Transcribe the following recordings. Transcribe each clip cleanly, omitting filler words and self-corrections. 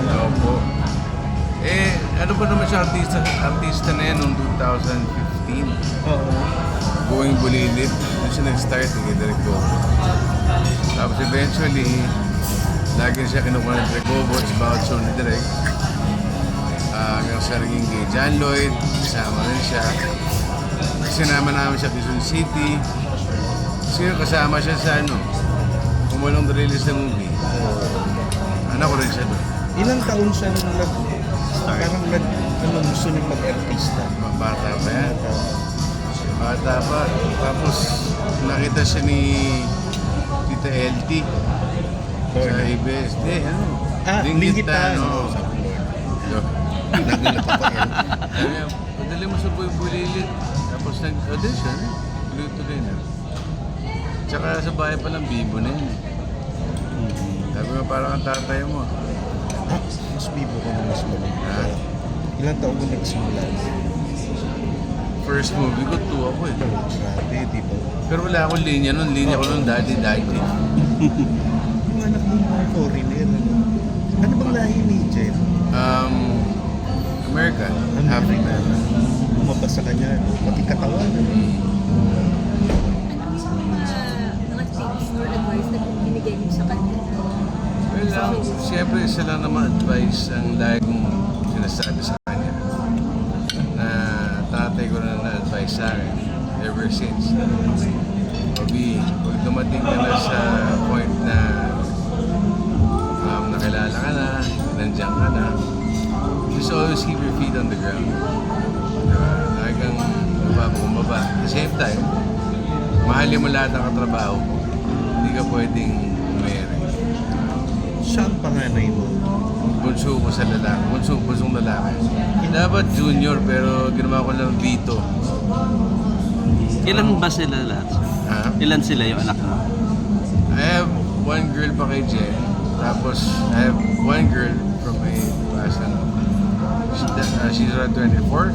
Opo. Ano ba naman siya artista na yan noong 2015? Oo. Going Bulilit. Doon siya nag-start kay Direk Bobo. Tapos eventually, lagi siya kinukuha ng Direk Bobo sa bawat show ni Direk. Hanggang sa naging kay John Lloyd, kasama rin siya. Sinama namin siya Quezon City. Kasama siya sa kumalong release ng movie. Anak ko rin siya doon. Ilang taon siya parang gusto niya mag-artista? Bata pa yan. Bata pa. Tapos nakita siya ni Tita LT sa ABS. Lingitan. Nagulat ako yan. Padali mo sa Bulilit. Tapos nag-audition. Tuloy-tuloy na. Tsaka sa bahay pa lang, bibo na yun. Sabi mo parang ang tatay mo. Mas bibo ka na mas malang. Ilang taon ko nagsimula? First movie ko, 2 ako eh. Grabe, di ba? Pero wala akong linya nun. Linya ko nun, daddy. Yung anak mo mga foreigner, ano bang lahi ni Jeff? American. African. Lumabas sa kanya, pati katawan. Ano yung mga tips or advice na binigay niyo sa kanya? Well, siyempre isa lang naman advice ang lagi kong sinasabi sa kanya na tatay ko na na-advise sa akin ever since. Pag dumating ka na sa point na nakilala ka na, nandiyan ka na, just always keep your feet on the ground. Lagi kang bumaba. At the same time, mahalin mo lahat ng katrabaho mo. Hindi ka pwedeng umere. Siya ang panganay mo. Bunso ko sa lalaki. Bunsong lalaki. Dapat junior pero ginawa ko lang Vito. Ilan ba sila lahat? Ha? Ilan sila yung anak mo? I have one girl pa kay Jen. Tapos I have one girl from my past. She's around 24.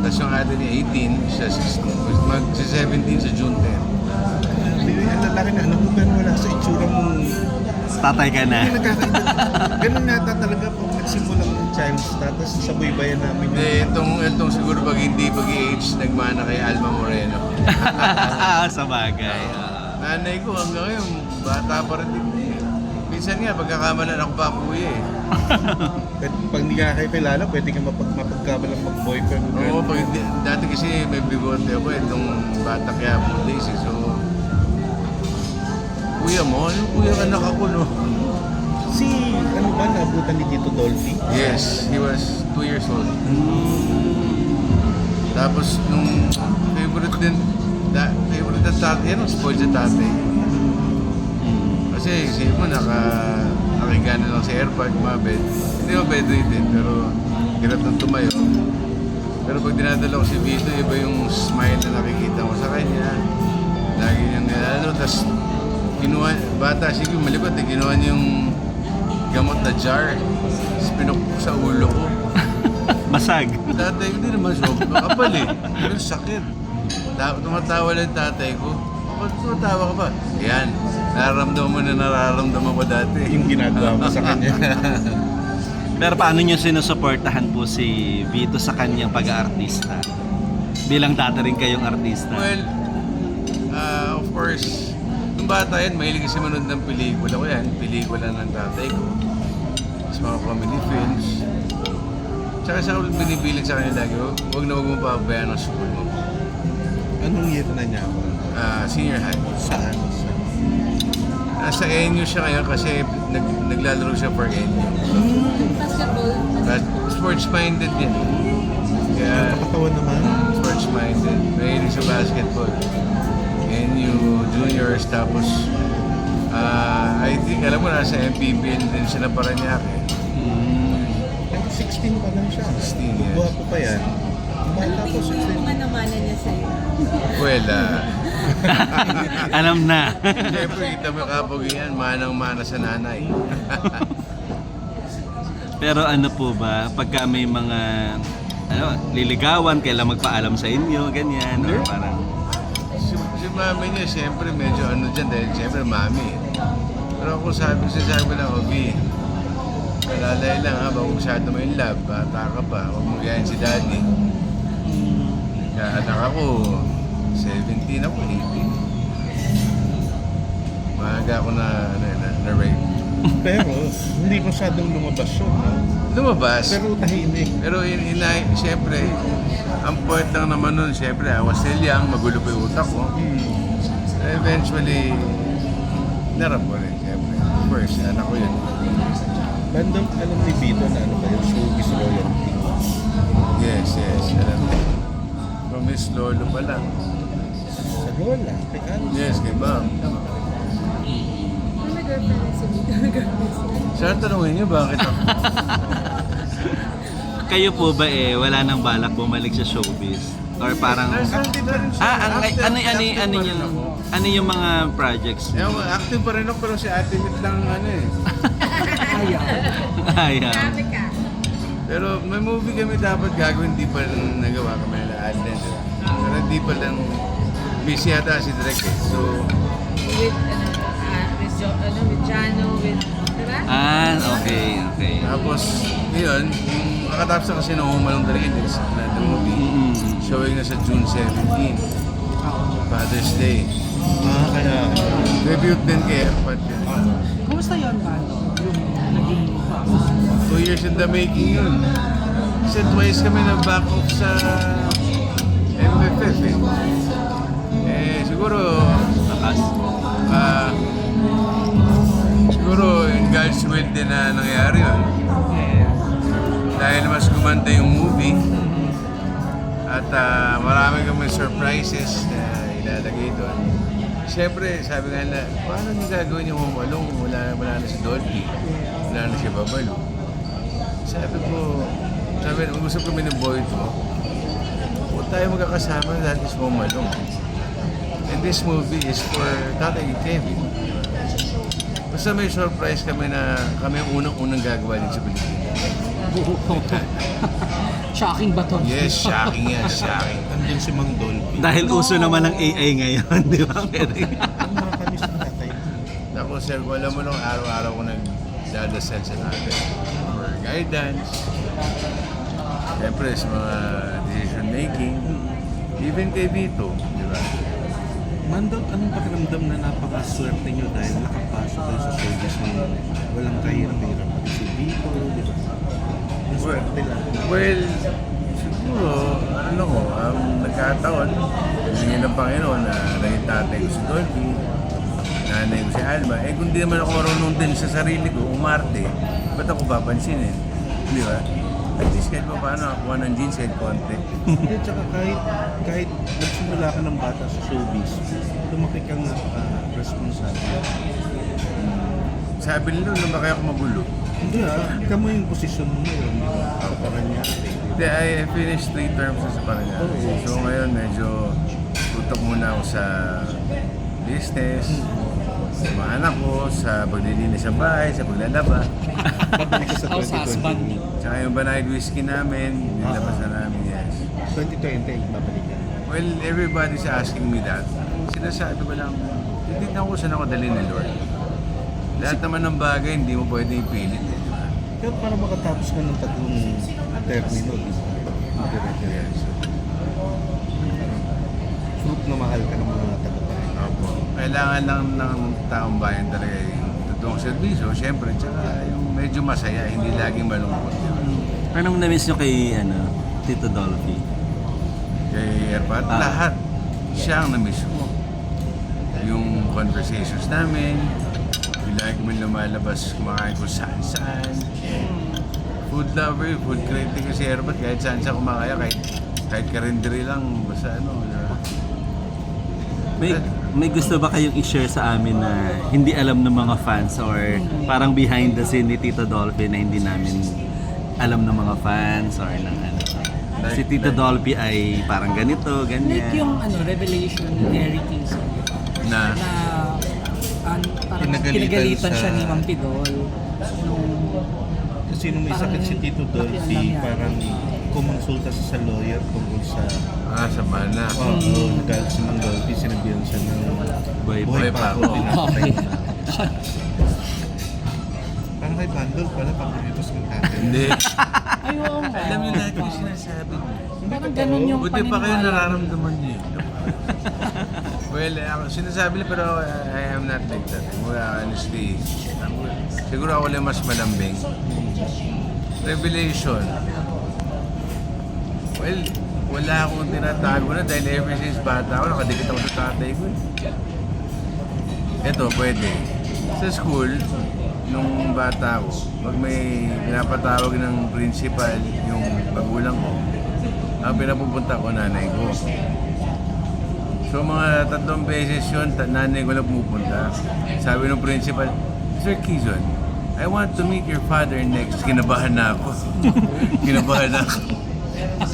Tapos yung ate niya 18, siya 16. Mag-17 sa June 10. Yung lalaki na anak mo pero wala sa itsura mong... Tatay ka na. Hindi nagkakainda. Ganun nata talaga pag nagsimulang child status sa buhay-bayan namin. Itong siguro pag hindi pag-age, nagmana kay Alma Moreno. Sa bagay. Nanay ko hanggang ngayon, bata pa rin din. Minsan nga, pagkakamalan ako pa kuya eh. Pag hindi ka kayo kilala, pwede ka mapagkabalang mag-boyfriend. Oo, dati kasi may bigote ako eh, nung bata kaya po days eh. So, kuya mo? Yung kuya anak ako, no? Si, ano ba, naabutan ni Tito Dolphy? Yes, he was 2 years old. Tapos, nung favorite na tatay, yan ang spoiled sa tatay. Kasi, isip mo, nakikana lang sa airport, mabed. Hindi mo bedridden, pero hirap nang tumayo. Pero pag dinadala ko si Vito, iba yung smile na nakikita ko sa kanya. Lagi niyang nilalaro, tapos kinuha, bata, sige, malikot eh, kinuha niya yung gamot na jar, tapos pinukpok sa ulo ko. Masag. Tatay ko, hindi naman sob, kapal eh, pero sakit. Tumatawa lang tatay ko. Ba't tumatawa ka ba? Yan, nararamdaman mo na nararamdaman ko dati. Yung ginagawa mo sa kanya. Pero paano nyo sinusuportahan po si Vito sa kanyang pag-aartista? Bilang dati rin kayong artista. Well, of course, nung bata yan, mahilig kasi manood ng pelikula ko yan. Pelikula ng tatay ko. Sa mga comedy films. Tsaka sa ulit binibilig sa kanya lagi, huwag mo papabayaan ng school mo. Anong year na niya ako? Senior high. Saan? Nasa NU siya ngayon kasi naglalaro siya for NU. Basketball? But sports-minded din. Kaya Katawan naman. sports-minded. Mahilig sa basketball. NU juniors tapos I think alam mo nasa MPBL din sila Paranaque. 16 pa lang siya. 16, yes. Buha ko pa yan. Ano Bata ko, yung 16. mga namana niya sa'yo? Well, Alam na. siyempre kita mo kapag yan, manang-mana sa nanay. Pero ano po ba, pagka may mga liligawan, kailan magpaalam sa inyo, ganyan, or parang... Si mami niya, siyempre medyo ano dyan dahil siyempre mami. Pero ako sabi lang, Obi, Malalay lang ha, bago masyado mo yung love, bata ka pa, huwag mo gayahin si daddy. Kaya anak ako, 17 ako, 18. Maaga ako na rape. Pero, hindi masyadong lumabas yun. No? Lumabas. Pero tahimik. Pero siyempre, ang point lang naman nun, siyempre, I was still young, magulo pa yung utak ko. Eventually, narap ko rin, siyempre. First, anak ko yun. Bandang alam ni Vito na ano kayo, showbiz royalty. Yes, alam mo. From his lolo pa lang. Sa lola, kay Carlos. Yes, kay ma'am. May girlfriend na si Vito. May girlfriend siya. Saan tanongin niyo, bakit ako? Kayo po ba wala nang balak bumalik sa showbiz? Or parang... Active pa rin siya. Ano yung mga projects? Active pa rin ako, pero si Ate Mit lang Ayan. Grabe ka. Pero may movie kami dapat gagawin, di pa rin nagawa kami nila Adlen. Pero di pa lang busy yata si Direk eh. So, With, with Jano, with, diba? Okay. tapos, ngayon, yung kakatapos na kasi ng Humalong Dalilis na the movie, showing na sa June 17, Father's Day. Kaya... Tribute din kay Erpat yun. Kumusta yun, Bano? Yung naging 2 years in the making yun. Kasi twice kami na back off sa MFF eh. Siguro, siguro in God's will din na nangyari yun. Dahil mas gumanda yung movie at marami kami surprises na ilalagay doon. Siyempre, sabi nga nila, paano niyo gagawin yung Humalong? Wala na si Dolphy, wala na si Babalo. Sabi, mag-usap kami ng boy ko, huwag tayo magkakasama dahil is Humalong. And this movie is for Tatay Kevin. Basta may surprise kami na kami ang unang-unang gagawa din sa Pilipinas. shocking ba to? Yes, shocking yan, shocking. Andun si Mang Dolphy. Dahil uso naman ng AI ngayon, di ba? Ang nakakamiss ng tatay. Ako, sir, kung alam mo nung araw-araw ko nagdadasal sa natin for guidance. Siyempre, sa mga decision making. Even kay Vito, di ba? Mandot, anong pakiramdam na napakaswerte nyo dahil nakapasok kayo sa showbiz ngayon? Walang kahirap-hirap. Pati si Vito, di ba? Ang swerte lang. Well, siguro, nagkataon, hingin ng Panginoon na naging tatay ko si Dolphy, nanay ko si Alma. Kung di naman ako marunong din sa sarili ko, umarte, ba't ako papansinin? Di ba? At least kahit pa paano, kuha ng jeans kahit konti. Hindi, tsaka kahit nagsimula ka ng bata sa showbiz, lumaki kang responsable. Sabi nila, lumaki ako magulo. Hindi kamo yung posisyon mo ngayon, di ba? Sa Paranaque. Hindi, I finished 3 terms na sa Paranaque. So ngayon, medyo tutok muna ako sa business, sa mga anak ko, sa paglilinis sa bahay, sa paglalaba. Babalik ka sa House husband. 2020. Tsaka yung Banayad Whiskey namin, nilabas na namin, yes. 2020, babalik ka. Well, everybody's asking me that. Sinasabi ko lang, titignan ko saan ako dalhin ni Lord. Lahat naman ng bagay, hindi mo pwede ipilit. Eh, di ba? Pero para makatapos ka ng tatlong termino, di ba? Yes. Proof na mahal ka ng mga taga-bahay. Opo. Kailangan lang ng taong bayan talaga yung totoong serbisyo. Siyempre, tsaka yung medyo masaya, hindi laging malungkot. Di ba? Anong na-miss nyo kay Tito Dolphy? Kay Erpat, lahat siya ang na-miss ko. Yung conversations namin, yung lagi kami lumalabas, kumakain ko saan-saan. Food lover, food critic ko si Erpat, kahit saan siya kumakaya, kahit karinderi lang, basta ano. May gusto ba kayong i-share sa amin na hindi alam ng mga fans or parang behind the scene ni Tito Dolphy na hindi namin alam ng mga fans or ng ano? Si Tito Dolphy ay parang ganito, ganyan. Like yung revelation ni Eric Quezon Na, na parang Pinagalitan pinagalitan sa- siya ni Mang Pidol nung Kasi nung may sakit si Tito Dolphy, parang kumonsulta siya sa lawyer tungkol sa... sa mana. Nagalit si Mang Dolphy, sinabihan siya ng Buhay pa ako. pinapatay na. Parang kay Bandol pala pag nilitos ng tatay. Hindi. Ay, oo nga. Alam niyo lahat yung sinasabi niyo. Parang ganun yung Buti pa kayo paniniwala. nararamdaman niyo. Well, ako sinasabi lang pero I am not like that. Honestly, siguro ako lang mas malambing. Revelation. Well, wala akong tinatago na dahil ever since bata ako, nakadikit ako sa tatay ko. Ito, pwede. Sa school, nung bata ako, pag may pinapatawag ng principal yung magulang ko, ang pinapupunta ko nanay ko. So mga 3 beses yun, nanay ko lang pumupunta. Sabi ng principal, Sir Kizon, I want to meet your father next. Kinabahan na ako. Kinabahan na ako.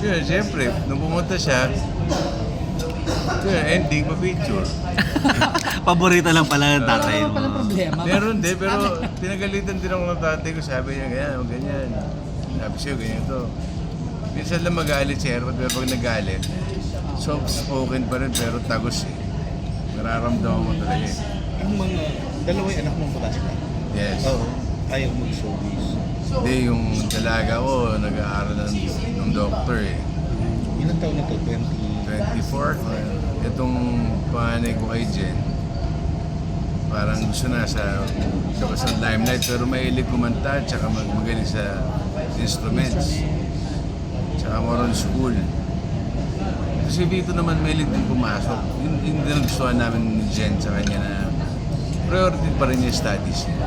Yun, siyempre, nung pumunta siya, yun, ending, pa-picture. Paborito lang pala ng tatay Wala mo. palang problema. Meron din, pero pinagalitan din ako ng tatay ko. Sabi niya, ganyan, o ganyan. Sabi siya, ganyan to. Minsan lang magalit si Erwin, pero pag nagalit, soft-spoken pa rin, pero tagos eh. Nararamdaman mo talaga eh. Yung mga dalawa yung anak mong babae ka. Yes. Oo. Ayaw mag-showbiz. Hindi, yung dalaga ko, nag-aaral ng doctor eh. Ilang taon na to? 24. Itong panganay ko kay Jen, parang gusto na sa limelight, pero mahilig kumanta at saka magaling sa instruments. Tsaka moron school. Si Vito naman mahilig din pumasok. Hindi na gustuhan namin ni Jen sa kanya na priority pa rin yung studies niya.